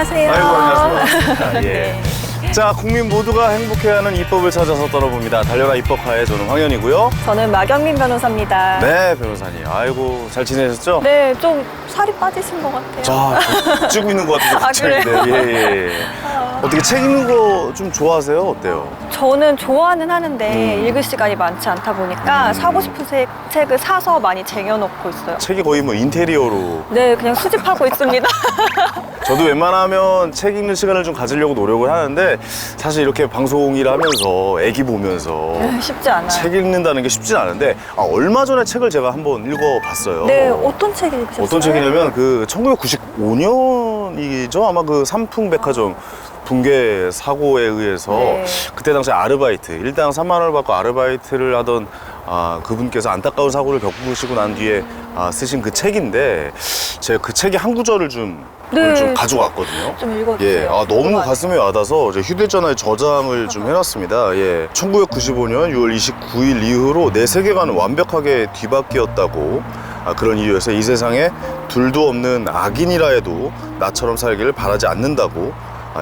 안녕하세요. 아이고, 안녕하세요. 예. 네. 자, 국민 모두가 행복해하는 입법을 찾아서 떠나봅니다. 달려라 입법하에 저는 황현이고요. 저는 마경민 변호사입니다. 네, 변호사님. 아이고, 잘 지내셨죠? 네, 좀 살이 빠지신 것 같아요. 자, 찌고 있는 것 같아서 아, 갑자기. 그래요? 예. 어떻게 책 읽는 거 좀 좋아하세요? 어때요? 저는 좋아는 하는데 읽을 시간이 많지 않다 보니까 사고 싶은 책을 사서 많이 쟁여놓고 있어요. 책이 거의 뭐 인테리어로. 네, 그냥 수집하고 있습니다. 저도 웬만하면 책 읽는 시간을 좀 가지려고 노력을 하는데 사실 이렇게 방송일 하면서 애기 보면서 쉽지 않아요. 책 읽는다는 게 쉽진 않은데 얼마 전에 책을 제가 한번 읽어봤어요. 네, 어떤 책 읽으셨어요? 어떤 책이냐면 그 1995년이죠. 아마 그 삼풍백화점 붕괴 사고에 의해서 네. 그때 당시 아르바이트 일당 3만 원을 받고 아르바이트를 하던 그분께서 안타까운 사고를 겪으시고 난 뒤에 쓰신 그 책인데 제가 그 책의 한 구절을 좀 오늘 좀 가져왔거든요. 좀 읽어주세요. 예, 너무 궁금하네요. 가슴에 와닿아서 제 휴대전화에 저장을 좀 해놨습니다. 예, 1995년 6월 29일 이후로 내 세계관은 완벽하게 뒤바뀌었다고. 그런 이유에서 이 세상에 둘도 없는 악인이라 해도 나처럼 살기를 바라지 않는다고.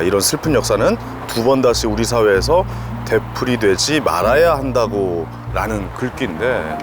이런 슬픈 역사는 두 번 다시 우리 사회에서 되풀이되지 말아야 한다고 라는 글귀인데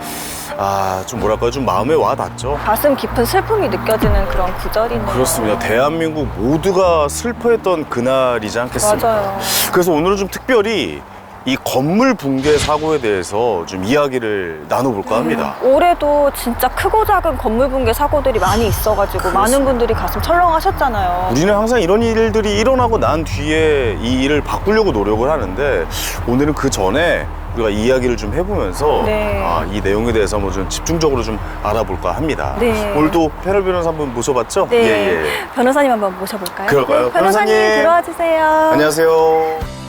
좀 뭐랄까요, 좀 마음에 와 닿죠. 가슴 깊은 슬픔이 느껴지는 그런 구절이네요. 그렇습니다. 대한민국 모두가 슬퍼했던 그날이지 않겠습니까? 맞아요. 그래서 오늘은 좀 특별히 이 건물 붕괴 사고에 대해서 좀 이야기를 나눠볼까 합니다. 올해도 진짜 크고 작은 건물 붕괴 사고들이 많이 있어가지고 많은 분들이 가슴 철렁하셨잖아요. 우리는 항상 이런 일들이 일어나고 난 뒤에 이 일을 바꾸려고 노력을 하는데 오늘은 그 전에 우리가 이야기를 좀 해보면서 네. 이 내용에 대해서 한번 좀 집중적으로 좀 알아볼까 합니다. 네. 오늘도 패널 변호사 한번 모셔봤죠? 네, 예. 변호사님 한번 모셔볼까요? 그럴까요? 네, 변호사님 변호사님. 들어와 주세요. 안녕하세요.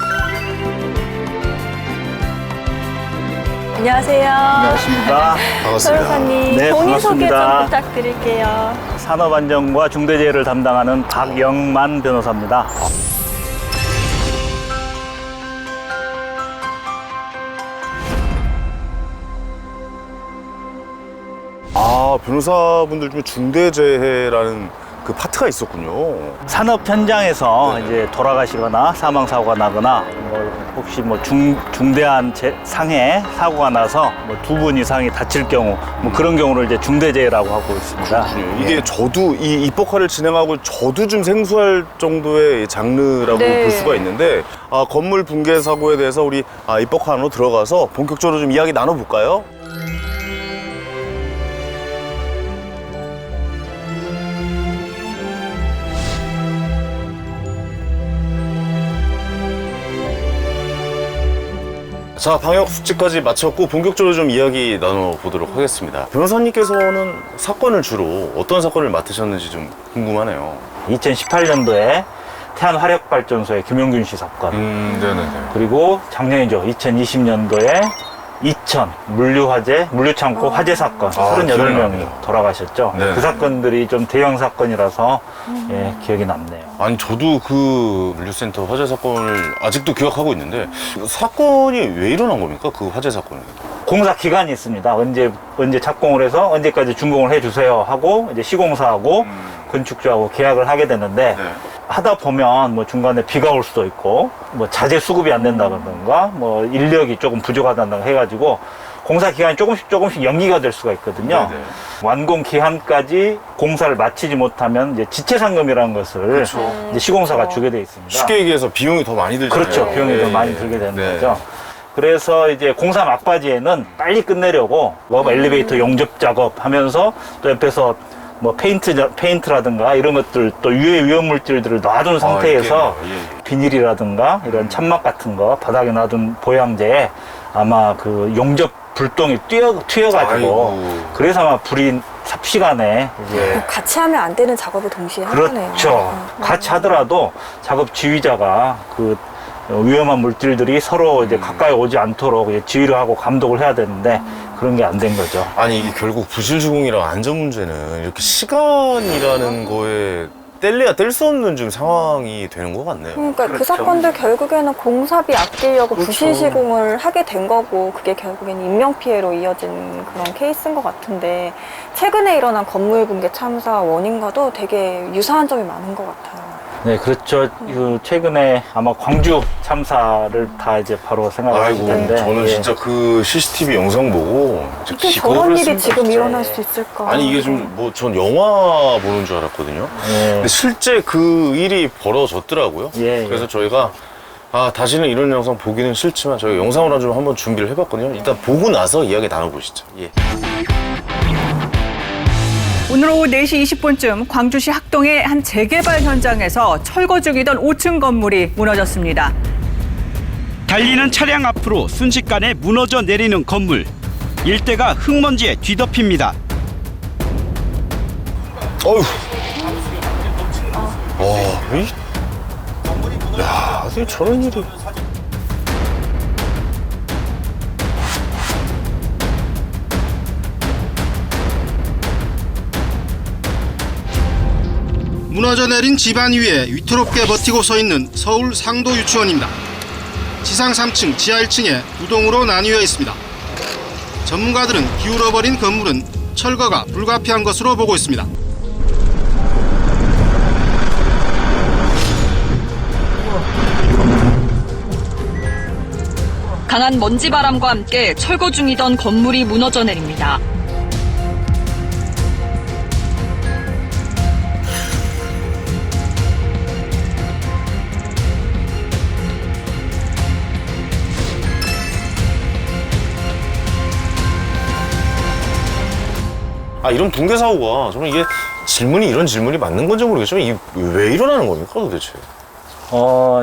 안녕하세요. 안녕하십니까. 반갑습니다. 변호사님 네, 본인 소개 좀 반갑습니다. 부탁드릴게요. 산업안전과 중대재해를 담당하는 박영만 변호사입니다. 변호사분들 중에 중대재해라는 그 파트가 있었군요. 산업 현장에서 네. 이제 돌아가시거나 사망사고가 나거나 혹시 중대한 상해 사고가 나서 두 분 이상이 다칠 경우 그런 경우를 이제 중대재해라고 하고 있습니다. 이게 예. 저도 이 입법화를 진행하고 저도 좀 생소할 정도의 장르라고 네. 볼 수가 있는데 건물 붕괴 사고에 대해서 우리 입법화 안으로 들어가서 본격적으로 좀 이야기 나눠볼까요? 자, 방역 수칙까지 마쳤고 본격적으로 좀 이야기 나눠보도록 하겠습니다. 변호사님께서는 사건을 주로 어떤 사건을 맡으셨는지 좀 궁금하네요. 2018년도에 태안화력발전소의 김용균 씨 사건, 네네네. 그리고 작년이죠. 2020년도에 이천 물류창고 화재 사건 38명이 기억납니다. 돌아가셨죠. 네. 그 사건들이 좀 대형 사건이라서 예, 기억이 남네요. 아니, 저도 그 물류센터 화재 사건을 아직도 기억하고 있는데 사건이 왜 일어난 겁니까? 그 화재 사건이. 공사 기간이 있습니다. 언제 착공을 해서 언제까지 준공을 해주세요 하고 이제 시공사하고 건축주하고 계약을 하게 되는데 네. 하다 보면 중간에 비가 올 수도 있고 자재 수급이 안 된다든가 인력이 조금 부족하다든가 해가지고 공사 기간이 조금씩 연기가 될 수가 있거든요. 네네. 완공 기한까지 공사를 마치지 못하면 이제 지체상금이라는 것을 그렇죠. 이제 시공사가 주게 돼 있습니다. 쉽게 얘기해서 비용이 더 많이 들잖아요. 그렇죠. 비용이 네. 더 많이 들게 되는 네. 거죠. 그래서 이제 공사 막바지에는 빨리 끝내려고 엘리베이터 용접 작업 하면서 또 옆에서 페인트라든가 이런 것들 또 유해 위험 물질들을 놔둔 상태에서 예. 비닐이라든가 이런 찬막 같은 거 바닥에 놔둔 보양제에 아마 그 용접 불똥이 튀어가지고 아이고. 그래서 아마 불이 삽시간에 이제 같이 하면 안 되는 작업을 동시에 하네요. 그렇죠. 같이 하더라도 작업 지휘자가 그 위험한 물질들이 서로 이제 가까이 오지 않도록 이제 지휘를 하고 감독을 해야 되는데 그런 게 안 된 거죠. 아니, 이게 결국 부실주공이랑 안전 문제는 이렇게 시간이라는 거에 뗄래야 뗄 수 없는 좀 상황이 되는 것 같네요. 그러니까 그 그렇죠. 사건들 결국에는 공사비 아끼려고 그렇죠. 부실 시공을 하게 된 거고 그게 결국에는 인명피해로 이어진 그런 케이스인 것 같은데 최근에 일어난 건물 붕괴 참사 원인과도 되게 유사한 점이 많은 것 같아요. 네, 그렇죠. 그 최근에 아마 광주 참사를 다 이제 바로 생각하실 아이고, 텐데. 저는 예. 진짜 그 CCTV 영상 보고 진짜 어떻게 기겁을 저런 일이 했습니다, 지금 진짜. 일어날 수 있을까? 아니 이게 좀 뭐 전 영화 보는 줄 알았거든요. 예. 근데 실제 그 일이 벌어졌더라고요. 예, 예. 그래서 저희가 다시는 이런 영상 보기는 싫지만 저희가 영상으로 좀 한번 준비를 해봤거든요. 일단 보고 나서 이야기 나눠보시죠. 예. 오늘 오후 4시 20분쯤 광주시 학동의 한 재개발 현장에서 철거 중이던 5층 건물이 무너졌습니다. 달리는 차량 앞으로 순식간에 무너져 내리는 건물. 일대가 흙먼지에 뒤덮입니다. 어휴. 야, 어떻게 저런 일이. 무너져 내린 집안 위에 위태롭게 버티고 서 있는 서울 상도 유치원입니다. 지상 3층, 지하 1층에 두 동으로 나뉘어 있습니다. 전문가들은 기울어버린 건물은 철거가 불가피한 것으로 보고 있습니다. 강한 먼지바람과 함께 철거 중이던 건물이 무너져 내립니다. 이런 붕괴 사고가 저는 이게 이런 질문이 맞는 건지 모르겠지만 이게 왜 일어나는 겁니까 도대체?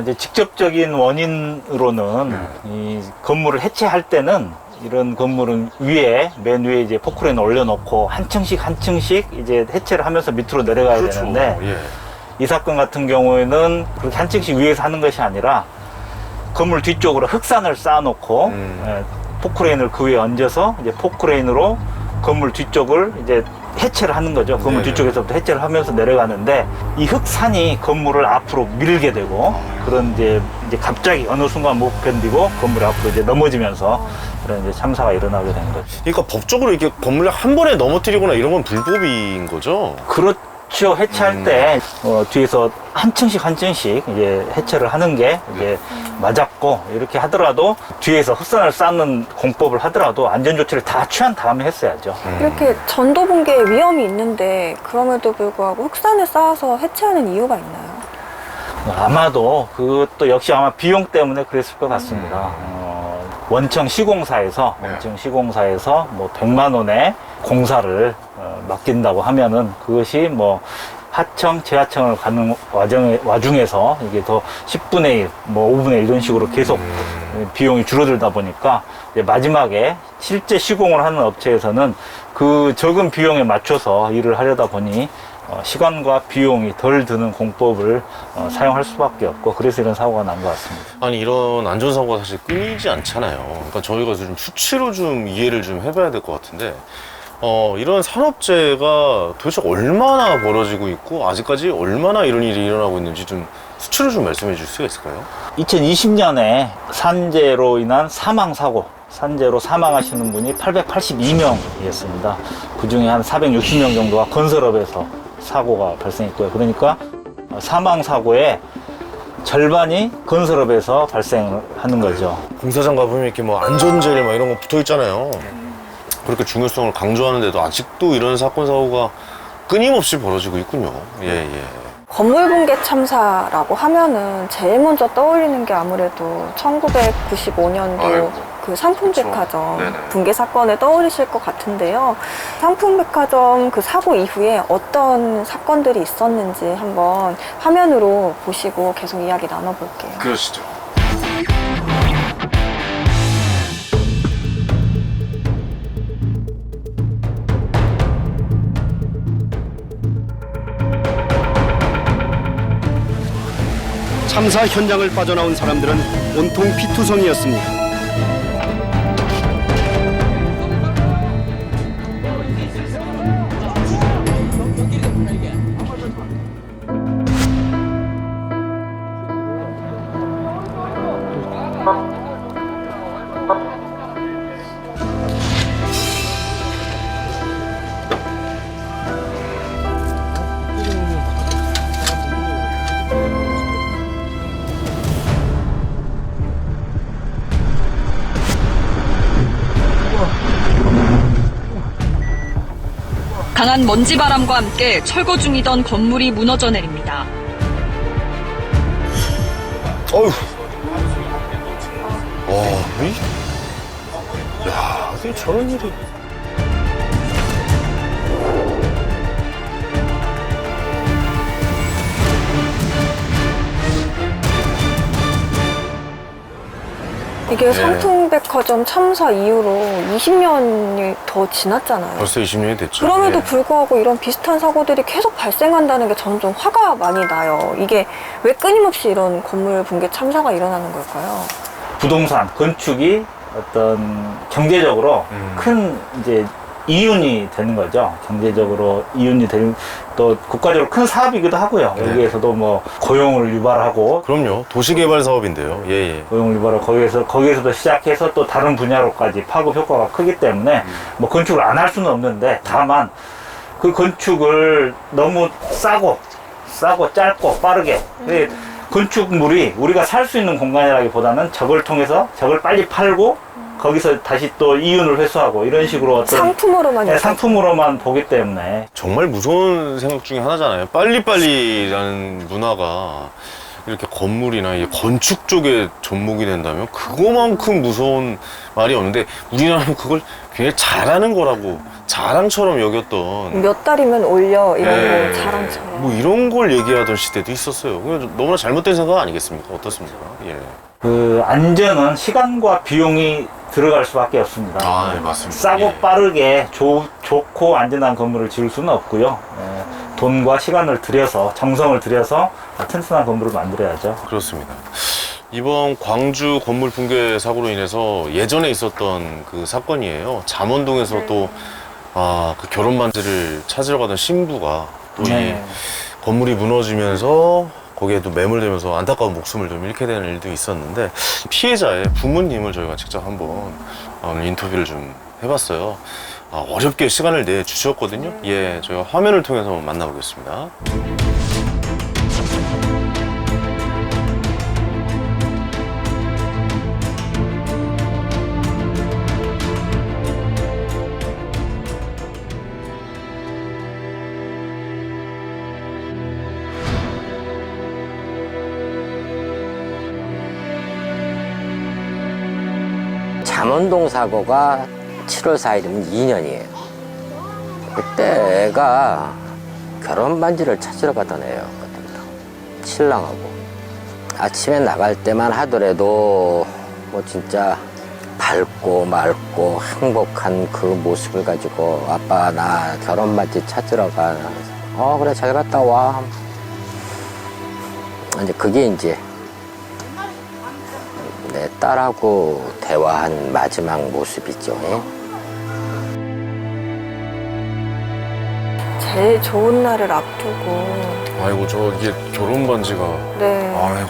이제 직접적인 원인으로는 이 건물을 해체할 때는 이런 건물은 맨 위에 이제 포크레인을 올려놓고 한 층씩 이제 해체를 하면서 밑으로 내려가야 그렇죠. 되는데 예. 이 사건 같은 경우에는 그렇게 한 층씩 위에서 하는 것이 아니라 건물 뒤쪽으로 흑산을 쌓아놓고 포크레인을 그 위에 얹어서 이제 포크레인으로 건물 뒤쪽을 이제 해체를 하는 거죠. 건물 네네. 뒤쪽에서부터 해체를 하면서 내려가는데 이 흑산이 건물을 앞으로 밀게 되고 그런 이제 갑자기 어느 순간 못 견디고 건물이 앞으로 이제 넘어지면서 그런 이제 참사가 일어나게 된 거죠. 그러니까 법적으로 이렇게 건물을 한 번에 넘어뜨리거나 이런 건 불법인 거죠? 그렇죠. 해체할 때 뒤에서 한 층씩 이제 해체를 하는 게 이제 맞았고 이렇게 하더라도 뒤에서 흑산을 쌓는 공법을 하더라도 안전조치를 다 취한 다음에 했어야죠. 이렇게 전도 붕괴 위험이 있는데 그럼에도 불구하고 흑산을 쌓아서 해체하는 이유가 있나요? 아마도 그것도 역시 아마 비용 때문에 그랬을 것 같습니다. 원청 시공사에서 뭐 100만 원의 공사를 맡긴다고 하면은 그것이 뭐 하청, 재하청을 가는 와중에서 이게 더 10분의 1, 뭐 5분의 1 이런 식으로 계속 비용이 줄어들다 보니까 이제 마지막에 실제 시공을 하는 업체에서는 그 적은 비용에 맞춰서 일을 하려다 보니 시간과 비용이 덜 드는 공법을 사용할 수밖에 없고 그래서 이런 사고가 난 것 같습니다. 아니 이런 안전사고가 사실 끊이지 않잖아요. 그러니까 저희가 좀 수치로 좀 이해를 좀 해봐야 될 것 같은데 이런 산업재해가 도대체 얼마나 벌어지고 있고 아직까지 얼마나 이런 일이 일어나고 있는지 좀 수치로 좀 말씀해 줄 수가 있을까요? 2020년에 산재로 인한 산재로 사망하시는 분이 882명이었습니다. 그 중에 한 460명 정도가 건설업에서 사고가 발생했고요. 그러니까 사망사고의 절반이 건설업에서 발생하는 거죠. 공사장 가보면 이렇게 뭐 안전제일 막 이런 거 붙어 있잖아요. 그렇게 중요성을 강조하는데도 아직도 이런 사건 사고가 끊임없이 벌어지고 있군요. 예. 건물 붕괴 참사라고 하면은 제일 먼저 떠올리는 게 아무래도 1995년도 아이고. 그 상품백화점 네네. 붕괴 사건을 떠올리실 것 같은데요. 상품백화점 그 사고 이후에 어떤 사건들이 있었는지 한번 화면으로 보시고 계속 이야기 나눠볼게요. 그러시죠. 참사 현장을 빠져나온 사람들은 온통 피투성이었습니다. 강한 먼지바람과 함께 철거 중이던 건물이 무너져 내립니다. 어휴. 야, 어떻게 저런 일이. 이게 삼풍백화점 참사 이후로 20년이 더 지났잖아요. 벌써 20년이 됐죠. 그럼에도 예. 불구하고 이런 비슷한 사고들이 계속 발생한다는 게 저는 좀 화가 많이 나요. 이게 왜 끊임없이 이런 건물 붕괴 참사가 일어나는 걸까요? 부동산, 건축이 어떤 경제적으로 큰 이제 이윤이 되는 거죠. 경제적으로 이윤이 되는, 또 국가적으로 큰 사업이기도 하고요. 네. 여기에서도 뭐 고용을 유발하고, 그럼요. 도시개발 사업인데요. 예, 예. 고용을 유발하고, 거기에서도 시작해서 또 다른 분야로까지 파급 효과가 크기 때문에 뭐 건축을 안 할 수는 없는데, 다만 그 건축을 너무 싸고 짧고 빠르게, 건축물이 우리가 살 수 있는 공간이라기보다는 저걸 통해서 저걸 빨리 팔고 거기서 다시 또 이윤을 회수하고 이런 식으로 어떤 상품으로만 상품으로만 보기 때문에 정말 무서운 생각 중에 하나잖아요. 빨리빨리라는 문화가 이렇게 건물이나 이 건축 쪽에 접목이 된다면 그거만큼 무서운 말이 없는데, 우리나라는 그걸 굉장히 잘하는 거라고 자랑처럼 여겼던, 몇 달이면 올려 이런 예, 거 자랑처럼. 뭐 이런 걸 얘기하던 시대도 있었어요. 그건 너무나 잘못된 생각 아니겠습니까? 어떻습니까? 예. 그 안전은 시간과 비용이 들어갈 수밖에 없습니다. 아, 네, 맞습니다. 싸고 예. 빠르게 좋고 안전한 건물을 지을 수는 없고요. 돈과 시간을 들여서, 정성을 들여서 튼튼한 건물을 만들어야죠. 그렇습니다. 이번 광주 건물 붕괴 사고로 인해서 예전에 있었던 그 사건이에요. 잠원동에서 또 그 결혼 반지를 찾으러 가던 신부가 또 이 네. 건물이 무너지면서 거기에 또 매몰되면서 안타까운 목숨을 좀 잃게 되는 일도 있었는데, 피해자의 부모님을 저희가 직접 한번 오늘 인터뷰를 좀 해봤어요. 어렵게 시간을 내주셨거든요. 예, 저희가 화면을 통해서 한번 만나보겠습니다. 잠원동 사고가 7월 4일이면 2년이에요. 그때 애가 결혼 반지를 찾으러 가던 애였거든요. 신랑하고. 아침에 나갈 때만 하더라도 뭐 진짜 밝고 맑고 행복한 그 모습을 가지고, 아빠 나 결혼 반지 찾으러 가. 그래 잘 갔다 와. 이제 그게 이제 내 딸하고 대화한 마지막 모습이죠. 제일 좋은 날을 앞두고. 아이고, 저 이게 결혼 반지가. 네. 아이고.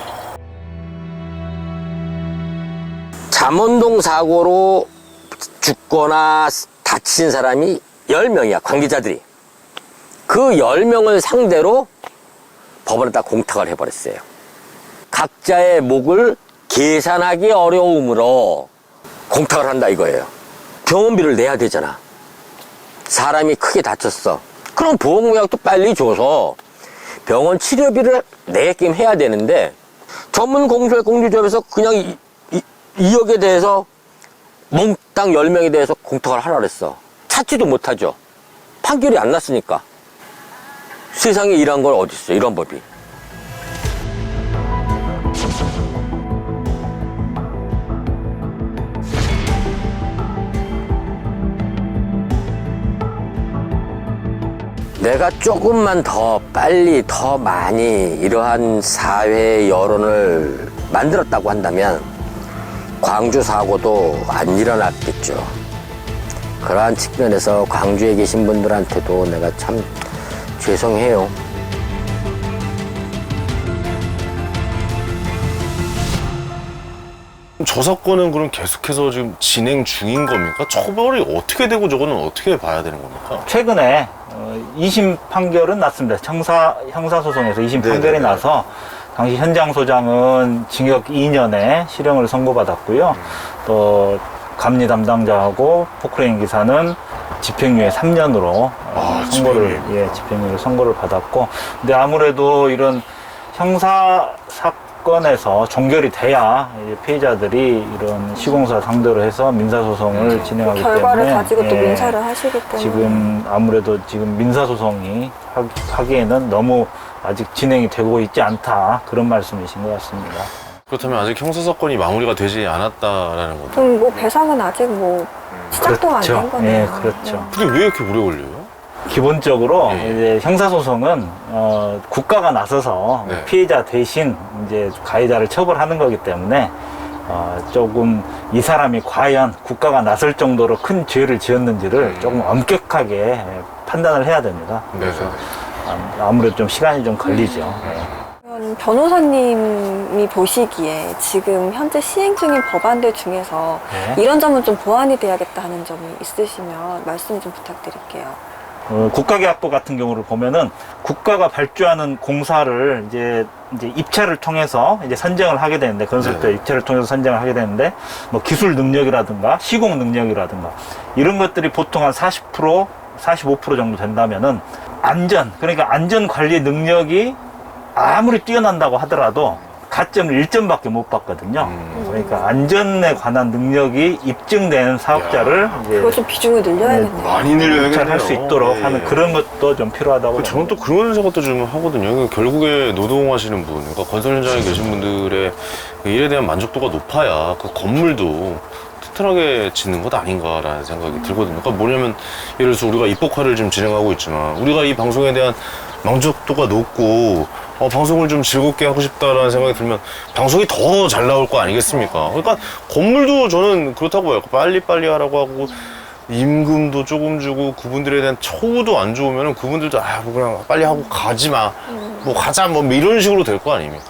잠원동 사고로 죽거나 다친 사람이 10명이야, 관계자들이. 그 10명을 상대로 법원에 다 공탁을 해버렸어요. 각자의 목을 계산하기 어려움으로 공탁을 한다 이거예요. 병원비를 내야 되잖아. 사람이 크게 다쳤어. 그럼 보험약도 빨리 줘서 병원 치료비를 내게끔 해야 되는데, 전문 공소공주법에서 그냥 2억에 대해서 몽땅 10명에 대해서 공탁을 하라 그랬어. 찾지도 못하죠. 판결이 안 났으니까. 세상에 이런 걸 어디 있어, 이런 법이. 내가 조금만 더 빨리 더 많이 이러한 사회 여론을 만들었다고 한다면 광주 사고도 안 일어났겠죠. 그러한 측면에서 광주에 계신 분들한테도 내가 참 죄송해요. 저 사건은 그럼 계속해서 지금 진행 중인 겁니까? 처벌이 어떻게 되고 저거는 어떻게 봐야 되는 겁니까? 최근에 2심 판결은 났습니다. 형사소송에서 2심 판결이 네네네. 나서 당시 현장 소장은 징역 2년에 실형을 선고받았고요. 또 감리 담당자하고 포크레인 기사는 집행유예 3년으로 선고를 집행유예 선고를 받았고, 근데 아무래도 이런 형사 사건에서 종결이 돼야 이제 피해자들이 이런 시공사 상대로 해서 민사 소송을 진행하기 결과를 때문에 가지고 또 민사를 하시기 때문에 지금 아무래도 지금 민사 소송이 하기에는 너무 아직 진행이 되고 있지 않다, 그런 말씀이신 것 같습니다. 그렇다면 아직 형사사건이 마무리가 되지 않았다라는 거죠. 그럼 뭐 배상은 아직 뭐 시작도 안 된 거네요. 네, 그렇죠. 근데 왜 이렇게 오래 걸려요? 기본적으로 예. 이제 형사소송은 국가가 나서서 네. 피해자 대신 이제 가해자를 처벌하는 거기 때문에 조금 이 사람이 과연 국가가 나설 정도로 큰 죄를 지었는지를 조금 엄격하게 판단을 해야 됩니다. 그래서 아무래도 좀 시간이 좀 걸리죠. 네. 그러면 변호사님이 보시기에 지금 현재 시행 중인 법안들 중에서 네. 이런 점은 좀 보완이 돼야겠다 하는 점이 있으시면 말씀 좀 부탁드릴게요. 국가계약법 같은 경우를 보면은 국가가 발주하는 공사를 이제 입찰을 통해서 이제 선정을 하게 되는데, 건설때 입찰을 통해서 선정을 하게 되는데, 뭐 기술 능력이라든가 시공 능력이라든가 이런 것들이 보통 한 40%, 45% 정도 된다면은 그러니까 안전 관리 능력이 아무리 뛰어난다고 하더라도 가점을 1점밖에 못 받거든요. 그러니까 안전에 관한 능력이 입증된 사업자를 이제 그거 좀 비중을 늘려야겠네요. 많이 늘려야겠네요. 입찰할 수 있도록 하는 그런 것도 좀 필요하다고. 저는 또 그런 생각도 좀 하거든요. 결국에 노동하시는 분, 그러니까 건설 현장에 계신 분들의 그 일에 대한 만족도가 높아야 그 건물도 튼튼하게 짓는 것 아닌가라는 생각이 들거든요. 그러니까 뭐냐면, 예를 들어서 우리가 입법화를 좀 진행하고 있지만, 우리가 이 방송에 대한 만족도가 높고 방송을 좀 즐겁게 하고 싶다라는 생각이 들면 방송이 더 잘 나올 거 아니겠습니까? 그러니까 건물도 저는 그렇다고 해요. 빨리빨리 하라고 하고 임금도 조금 주고 그분들에 대한 처우도 안 좋으면 그분들도 뭐 그냥 빨리 하고 가지 마, 뭐 가자, 뭐 이런 식으로 될 거 아닙니까?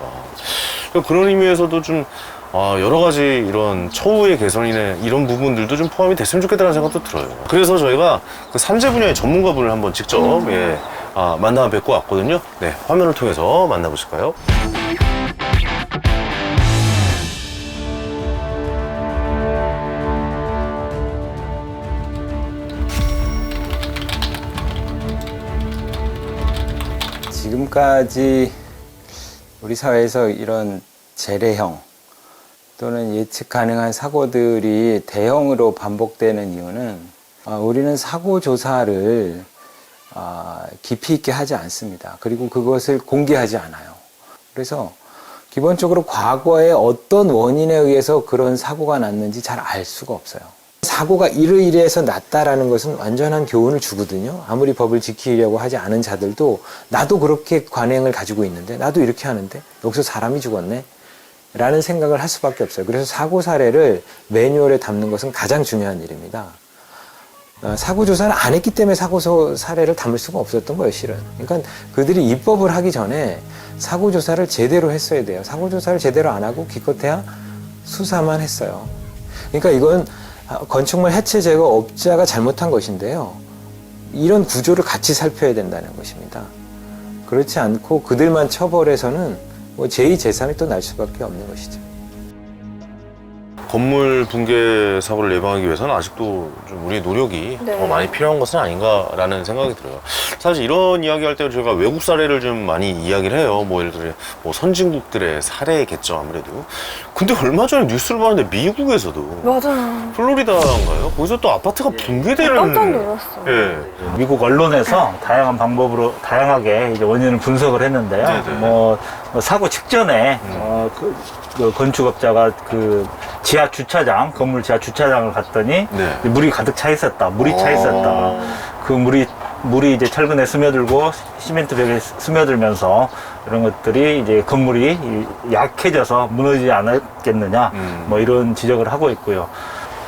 그러니까 그런 의미에서도 좀 여러 가지 이런 처우의 개선이나 이런 부분들도 좀 포함이 됐으면 좋겠다는 생각도 들어요. 그래서 저희가 그 산재 분야의 전문가분을 한번 직접 만나 뵙고 왔거든요. 네, 화면을 통해서 만나보실까요? 지금까지 우리 사회에서 이런 재래형 또는 예측 가능한 사고들이 대형으로 반복되는 이유는 우리는 사고 조사를 깊이 있게 하지 않습니다. 그리고 그것을 공개하지 않아요. 그래서 기본적으로 과거에 어떤 원인에 의해서 그런 사고가 났는지 잘 알 수가 없어요. 사고가 이래서 났다라는 것은 완전한 교훈을 주거든요. 아무리 법을 지키려고 하지 않은 자들도 나도 그렇게 관행을 가지고 있는데, 나도 이렇게 하는데 여기서 사람이 죽었네 라는 생각을 할 수밖에 없어요. 그래서 사고 사례를 매뉴얼에 담는 것은 가장 중요한 일입니다. 사고 조사를 안 했기 때문에 사고 사례를 담을 수가 없었던 거예요, 실은. 그러니까 그들이 입법을 하기 전에 사고 조사를 제대로 했어야 돼요. 사고 조사를 제대로 안 하고 기껏해야 수사만 했어요. 그러니까 이건 건축물 해체 제거 업자가 잘못한 것인데요. 이런 구조를 같이 살펴야 된다는 것입니다. 그렇지 않고 그들만 처벌해서는 제2, 제3이 또 날 수밖에 없는 것이죠. 건물 붕괴 사고를 예방하기 위해서는 아직도 좀 우리의 노력이 더 많이 필요한 것은 아닌가라는 생각이 들어요. 사실 이런 이야기할 때 저희가 외국 사례를 좀 많이 이야기를 해요. 뭐 예를 들어 선진국들의 사례겠죠, 아무래도. 근데 얼마 전에 뉴스를 봤는데 미국에서도 맞아요. 플로리다인가요? 거기서 또 아파트가 붕괴되는. 깜짝 놀랐어요. 예. 미국 언론에서 다양한 방법으로 다양하게 이제 원인을 분석을 했는데요. 뭐 사고 직전에 그 건축업자가 그 지하 주차장, 건물 지하 주차장을 갔더니 물이 가득 차 있었다. 물이 차 있었다. 그 물이 이제 철근에 스며들고 시멘트 벽에 스며들면서 이런 것들이 이제 건물이 약해져서 무너지지 않았겠느냐, 뭐 이런 지적을 하고 있고요.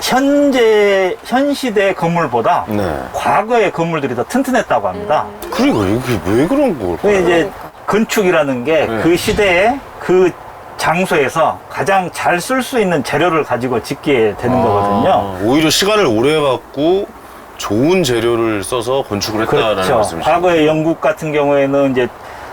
현 시대 건물보다 과거의 건물들이 더 튼튼했다고 합니다. 그러니까 이게 왜 그런 걸까요? 이제 건축이라는 게 그 시대에 그 장소에서 가장 잘 쓸 수 있는 재료를 가지고 짓게 되는 거거든요. 오히려 시간을 오래 갖고 좋은 재료를 써서 건축을 했다라는 그렇죠. 말씀이시죠? 과거의 영국 같은 경우에는 이제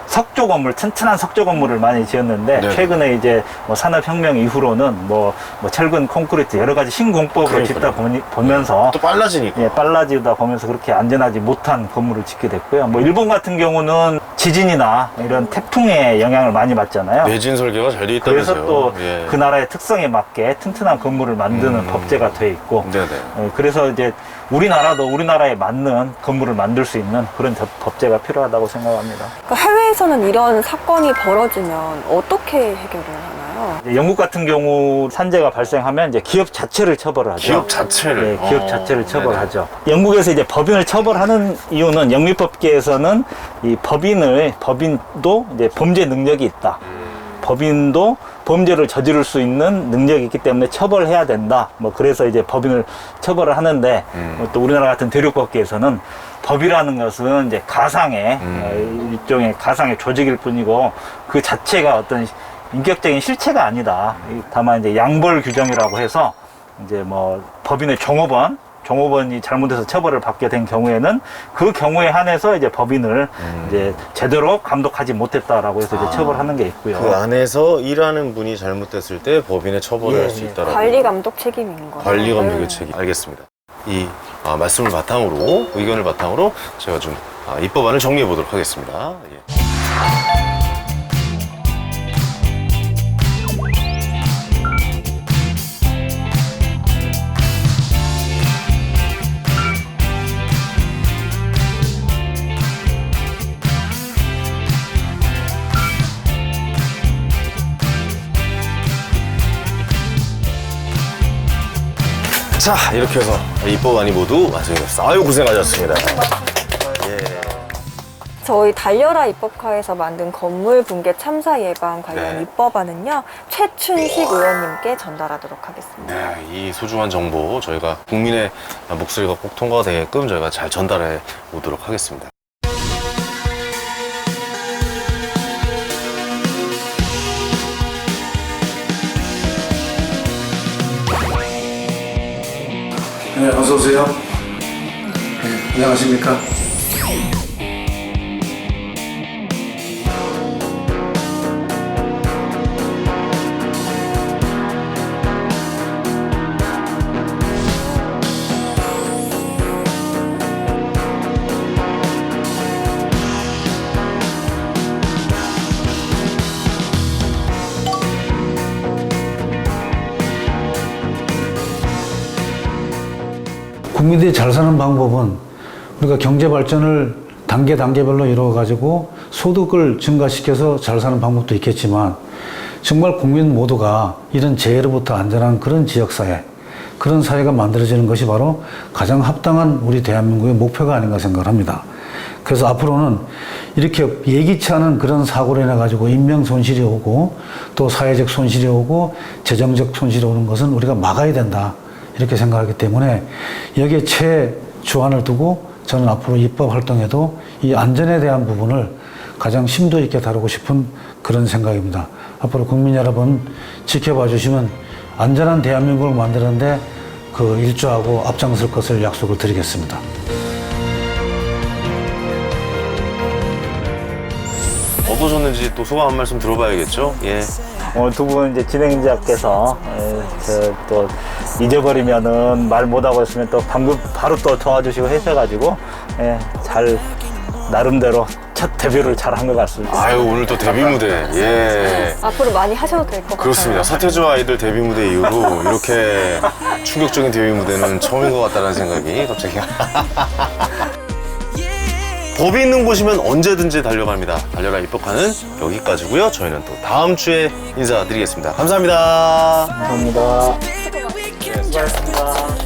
석조 건물, 튼튼한 석조 건물을 많이 지었는데 네. 최근에 이제 뭐 산업혁명 이후로는 뭐 철근, 콘크리트 여러 가지 신공법으로 짓다 보면서 또 빨라지니까. 예, 빨라지다 보면서 그렇게 안전하지 못한 건물을 짓게 됐고요. 뭐 일본 같은 경우는 지진이나 이런 태풍의 영향을 많이 받잖아요. 내진 설계가 잘 돼 그래서 있다면서요. 또 예. 그 나라의 특성에 맞게 튼튼한 건물을 만드는 법제가 돼 있고 네네. 그래서 이제 우리나라도 우리나라에 맞는 건물을 만들 수 있는 그런 법제가 필요하다고 생각합니다. 그러니까 해외에서는 이런 사건이 벌어지면 어떻게 해결을 하나요? 이제 영국 같은 경우 산재가 발생하면 이제 기업 자체를 처벌을 하죠. 기업 자체를. 네, 기업 자체를 네네. 처벌하죠. 영국에서 이제 법인을 처벌하는 이유는 영미법계에서는 이 법인도 이제 범죄 능력이 있다. 법인도 범죄를 저지를 수 있는 능력이 있기 때문에 처벌해야 된다. 뭐 그래서 이제 법인을 처벌을 하는데 또 우리나라 같은 대륙법계에서는 법이라는 것은 이제 가상의 일종의 가상의 조직일 뿐이고 그 자체가 어떤 인격적인 실체가 아니다. 다만 이제 양벌 규정이라고 해서 이제 뭐 법인의 종업원이 잘못해서 처벌을 받게 된 경우에는 그 경우에 한해서 이제 법인을 이제 제대로 감독하지 못했다라고 해서 이제 처벌하는 게 있고요. 그 안에서 일하는 분이 잘못됐을 때 법인에 처벌을 할 수 있다라고. 관리 감독 책임인 거죠. 관리 감독의 책임. 알겠습니다. 이 말씀을 바탕으로, 의견을 바탕으로 제가 좀 입법안을 정리해 보도록 하겠습니다. 예. 자, 이렇게 해서 입법안이 모두 완성이 됐습니다. 아유, 고생하셨습니다. 예. 저희 달려라 입법카에서 만든 건물 붕괴 참사 예방 관련 네. 입법안은요, 최춘식 의원님께 전달하도록 하겠습니다. 네, 이 소중한 정보 저희가 국민의 목소리가 꼭 통과가 되게끔 저희가 잘 전달해 오도록 하겠습니다. 네, 어서 오세요. 네, 안녕하십니까? 국민들이 잘 사는 방법은 우리가 경제 발전을 단계별로 이루어가지고 소득을 증가시켜서 잘 사는 방법도 있겠지만 정말 국민 모두가 이런 재해로부터 안전한 그런 지역사회, 그런 사회가 만들어지는 것이 바로 가장 합당한 우리 대한민국의 목표가 아닌가 생각을 합니다. 그래서 앞으로는 이렇게 예기치 않은 그런 사고로 인해 가지고 인명 손실이 오고 또 사회적 손실이 오고 재정적 손실이 오는 것은 우리가 막아야 된다. 이렇게 생각하기 때문에 여기에 최주안을 두고 저는 앞으로 입법 활동에도 이 안전에 대한 부분을 가장 심도 있게 다루고 싶은 그런 생각입니다. 앞으로 국민 여러분 지켜봐 주시면 안전한 대한민국을 만드는데 그 일조하고 앞장설 것을 약속을 드리겠습니다. 어떠셨는지 또 소감 한 말씀 들어봐야겠죠? 예. 두 분 이제 진행자께서 또 잊어버리면은 말 못하고 있으면 또 방금 바로 또 도와주시고 하셔가지고 잘 나름대로 첫 데뷔를 잘 한 것 같습니다. 아유, 오늘 또 데뷔 무대. 예. 앞으로 많이 하셔도 될 것 같아요. 그렇습니다. 서태지와 아이들 데뷔 무대 이후로 이렇게 충격적인 데뷔 무대는 처음인 것 같다는 생각이 갑자기. 법이 있는 곳이면 언제든지 달려갑니다. 달려라 입법하는 여기까지고요. 저희는 또 다음 주에 인사드리겠습니다. 감사합니다. 감사합니다. 수고하셨습니다.